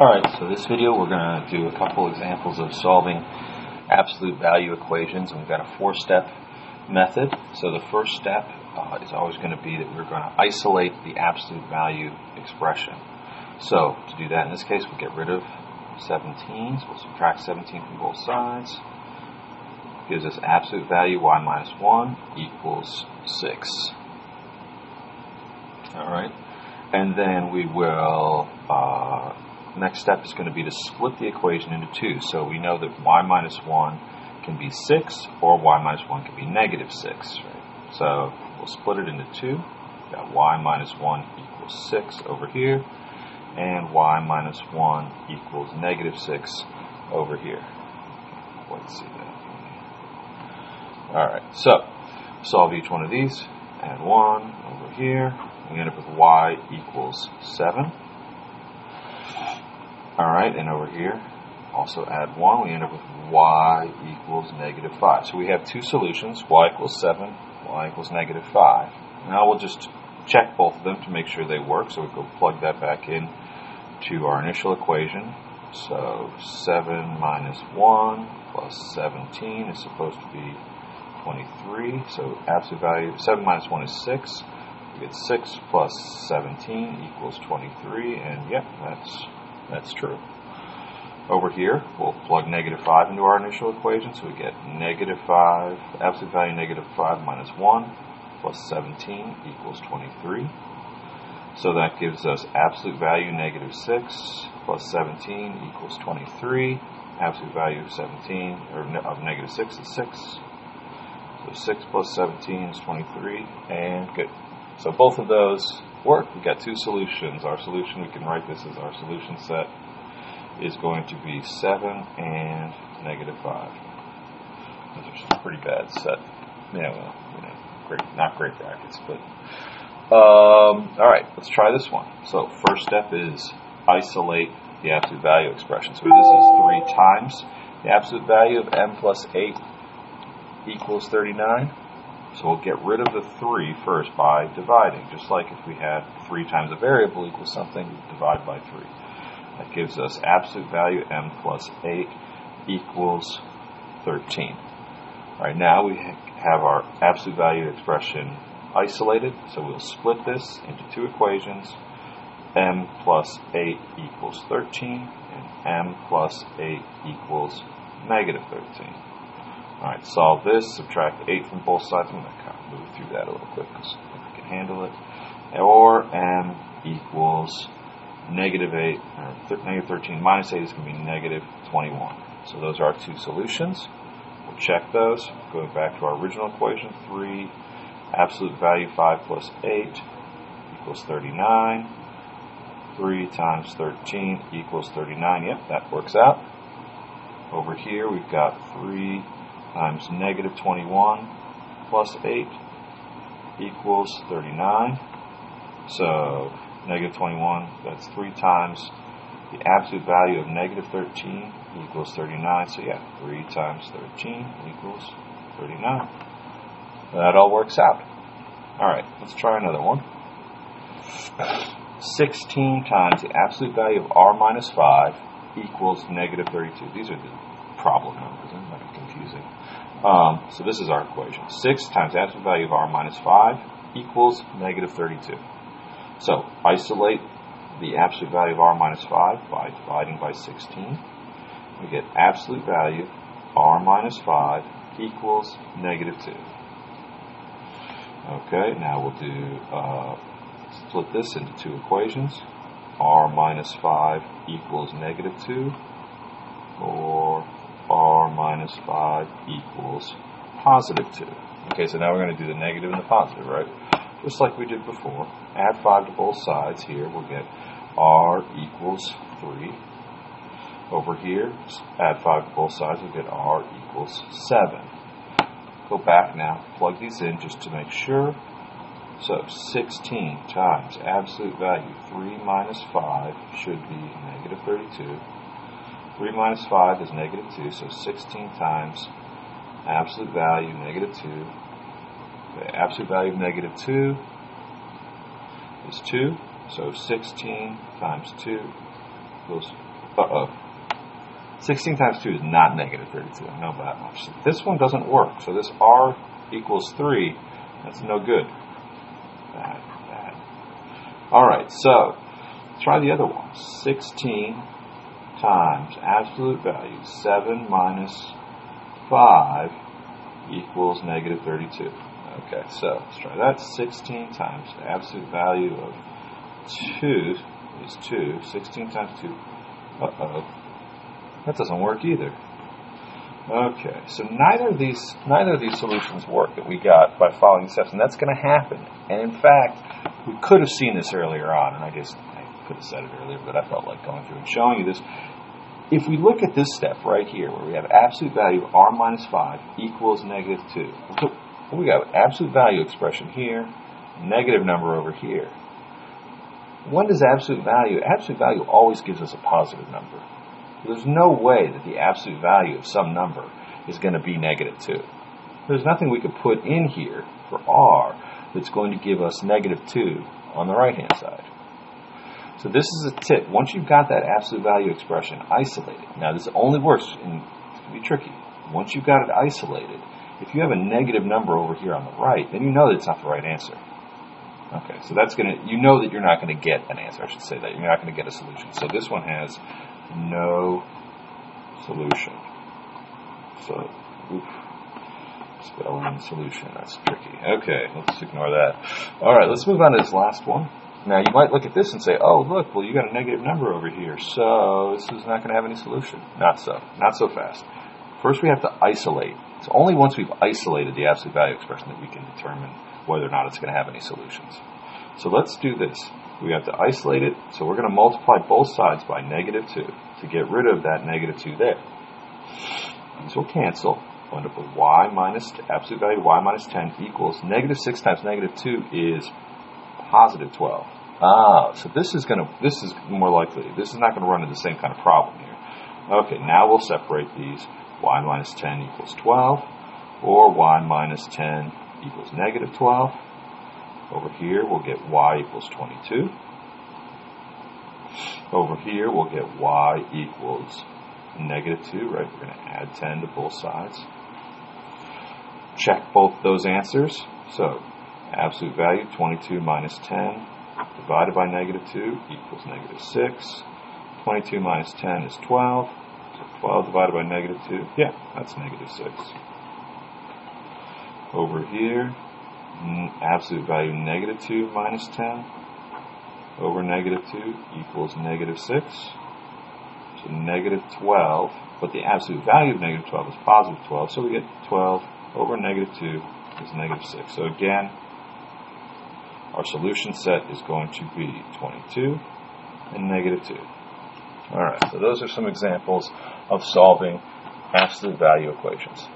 Alright, so this video we're going to do a couple examples of solving absolute value equations, and we've got a four-step method. So the first step is always going to be that we're going to isolate the absolute value expression. So to do that, in this case, we'll get rid of 17, so we'll subtract 17 from both sides. Gives us absolute value y minus 1 equals 6. Alright, and then we will... next step is going to be to split the equation into two. So we know that y minus 1 can be 6 or y minus 1 can be negative 6. Right? So we'll split it into two. We've got y minus 1 equals 6 over here, and y minus 1 equals negative 6 over here. Let's see that. Alright, so solve each one of these. Add 1 over here. We end up with y equals 7. Alright, and over here, also add 1, we end up with y equals negative 5. So we have two solutions, y equals 7, y equals negative 5. Now we'll just check both of them to make sure they work, so we go plug that back in to our initial equation. So 7 minus 1 plus 17 is supposed to be 23, so absolute value, 7 minus 1 is 6. We get 6 plus 17 equals 23, and yep, that's true. Over here, we'll plug negative 5 into our initial equation, so we get negative 5, absolute value negative 5 minus 1 plus 17 equals 23. So that gives us absolute value negative 6 plus 17 equals 23. Absolute value of 17, or of negative 6 is 6. So 6 plus 17 is 23, and good. So both of those work. We've got two solutions. Our solution, we can write this as our solution set, is going to be 7 and negative 5. Those are some pretty bad set. Great, not great brackets, but alright, let's try this one. So first step is isolate the absolute value expression. So this is 3 times the absolute value of m plus 8 equals 39. So we'll get rid of the 3 first by dividing. Just like if we had 3 times a variable equals something, we divide by 3. That gives us absolute value m plus 8 equals 13. Alright, now we have our absolute value expression isolated, so we'll split this into two equations. M plus 8 equals 13, and m plus 8 equals negative 13. Alright, solve this, subtract 8 from both sides. I'm going to kind of move through that a little quick because I think we can handle it. Or m equals negative 8, or negative 13 minus 8 is going to be negative 21. So those are our two solutions. We'll check those. Going back to our original equation, 3 absolute value 5 plus 8 equals 39. 3 times 13 equals 39. Yep, that works out. Over here we've got 3 times negative 21 plus 8 equals 39. So negative 21, that's 3 times the absolute value of negative 13 equals 39. So yeah, 3 times 13 equals 39. That all works out. Alright, let's try another one. 16 times the absolute value of r minus 5 equals negative 32. These are the problem numbers. They're kind of confusing. So this is our equation. 6 times the absolute value of r minus 5 equals negative 32. So isolate the absolute value of r minus 5 by dividing by 16. We get absolute value r minus 5 equals negative 2. Okay, now we'll do split this into two equations. R minus 5 equals negative 2, or r minus 5 equals positive 2. Okay, so now we're going to do the negative and the positive, right? Just like we did before. Add 5 to both sides here. We'll get r equals 3. Over here, add 5 to both sides. We'll get r equals 7. Go back now, plug these in just to make sure. So 16 times absolute value 3 minus 5 should be negative 32. 3 minus 5 is negative 2, so 16 times absolute value negative 2. The absolute value of negative 2 is 2, so 16 times 2 equals Uh-oh. 16 times 2 is not negative 32. I know that much. So this one doesn't work. So this r equals 3. That's no good. Bad. All right, so let's try the other one. 16 times absolute value 7 minus 5 equals negative 32. Okay, so let's try that. 16 times the absolute value of 2 is 2. 16 times 2. Uh-oh. That doesn't work either. Okay, so neither of these solutions work that we got by following the steps, and that's going to happen. And in fact, we could have seen this earlier on, and I guess I could have said it earlier, but I felt like going through and showing you this. If we look at this step right here, where we have absolute value of r minus 5 equals negative 2. So we got absolute value expression here, negative number over here. When does absolute value always gives us a positive number. There's no way that the absolute value of some number is going to be negative 2. There's nothing we could put in here for r that's going to give us negative 2 on the right-hand side. So this is a tip. Once you've got that absolute value expression isolated, now this only works, and it's going to be tricky. Once you've got it isolated, if you have a negative number over here on the right, then you know that it's not the right answer. Okay, so that's going to, you know that you're not going to get an answer. I should say that. You're not going to get a solution. So this one has no solution. So, spelling solution, that's tricky. Okay, let's ignore that. All right, let's move on to this last one. Now, you might look at this and say, oh, look, well, you got a negative number over here, so this is not going to have any solution. Not so. Not so fast. First, we have to isolate. It's only once we've isolated the absolute value expression that we can determine whether or not it's going to have any solutions. So let's do this. We have to isolate it, so we're going to multiply both sides by negative 2 to get rid of that negative 2 there. These will cancel. We'll end up with y minus, absolute value y minus 10 equals negative 6 times negative 2 is positive 12. So this is more likely. This is not going to run into the same kind of problem here. Okay, now we'll separate these. Y minus 10 equals 12, or y minus 10 equals negative 12. Over here, we'll get y equals 22. Over here, we'll get y equals negative 2, right? We're going to add 10 to both sides. Check both those answers. So, absolute value, 22 minus 10, divided by negative 2 equals negative 6. 22 minus 10 is 12. So 12 divided by negative 2, yeah, that's negative 6. Over here, absolute value negative 2 minus 10 over negative 2 equals negative 6. So negative 12, but the absolute value of negative 12 is positive 12, so we get 12 over negative 2 is negative 6. So again, our solution set is going to be 22 and negative 2. Alright, so those are some examples of solving absolute value equations.